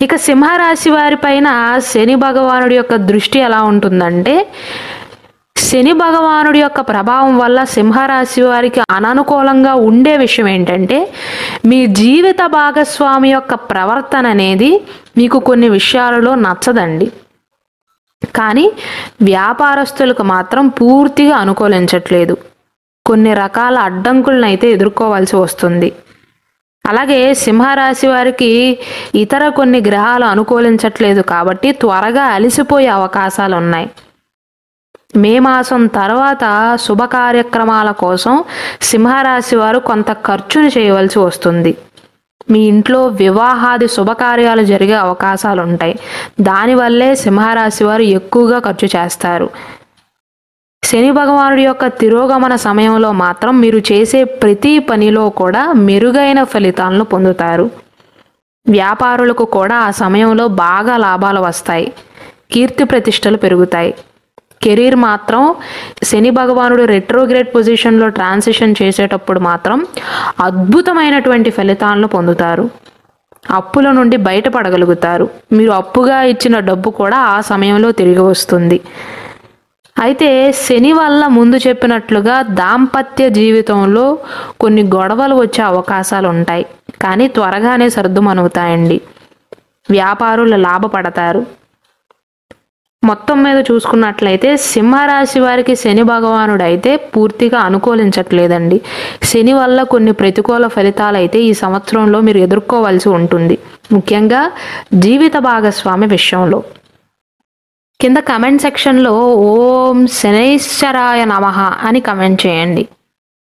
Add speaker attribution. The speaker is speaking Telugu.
Speaker 1: ఇక సింహరాశి వారి పైన శని భగవానుడి యొక్క దృష్టి ఎలా ఉంటుందంటే, శని భగవానుడి యొక్క ప్రభావం వల్ల సింహరాశి వారికి అననుకూలంగా ఉండే విషయం ఏంటంటే, మీ జీవిత భాగస్వామి యొక్క ప్రవర్తన అనేది మీకు కొన్ని విషయాలలో నచ్చదండి. కానీ వ్యాపారస్తులకు మాత్రం పూర్తిగా అనుకూలించట్లేదు. కొన్ని రకాల అడ్డంకులను అయితే ఎదుర్కోవాల్సి వస్తుంది. అలాగే సింహరాశి వారికి ఇతర కొన్ని గ్రహాలు అనుకూలించట్లేదు కాబట్టి త్వరగా అలసిపోయే అవకాశాలు ఉన్నాయి. మే మాసం తర్వాత శుభ కార్యక్రమాల కోసం సింహరాశి వారు కొంత ఖర్చును చేయవలసి వస్తుంది. మీ ఇంట్లో వివాహాది శుభకార్యాలు జరిగే అవకాశాలు ఉంటాయి. దానివల్లే సింహరాశి వారు ఎక్కువగా ఖర్చు చేస్తారు. శని భగవానుడి యొక్క తిరోగమన సమయంలో మాత్రం మీరు చేసే ప్రతి పనిలో కూడా మెరుగైన ఫలితాలను పొందుతారు. వ్యాపారులకు కూడా ఆ సమయంలో బాగా లాభాలు వస్తాయి. కీర్తి ప్రతిష్టలు పెరుగుతాయి. కెరీర్ మాత్రం శని భగవానుడు రెట్రోగ్రేడ్ పొజిషన్లో ట్రాన్సిషన్ చేసేటప్పుడు మాత్రం అద్భుతమైనటువంటి ఫలితాలను పొందుతారు. అప్పుల నుండి బయటపడగలుగుతారు. మీరు అప్పుగా ఇచ్చిన డబ్బు కూడా ఆ సమయంలో తిరిగి వస్తుంది. అయితే శని వల్ల ముందు చెప్పినట్లుగా దాంపత్య జీవితంలో కొన్ని గొడవలు వచ్చే అవకాశాలు ఉంటాయి. కానీ త్వరగానే సర్దుమణుగుతాయండి. వ్యాపారులు లాభపడతారు. మొత్తం మీద చూసుకున్నట్లయితే సింహరాశి వారికి శని భగవానుడు అయితే పూర్తిగా అనుకూలించట్లేదండి. శని వల్ల కొన్ని ప్రతికూల ఫలితాలు అయితే ఈ సంవత్సరంలో మీరు ఎదుర్కోవాల్సి ఉంటుంది. ముఖ్యంగా జీవిత భాగస్వామి విషయంలో. కింద కమెంట్ సెక్షన్లో ఓం శనైశ్చరాయ నమః అని కమెంట్ చేయండి.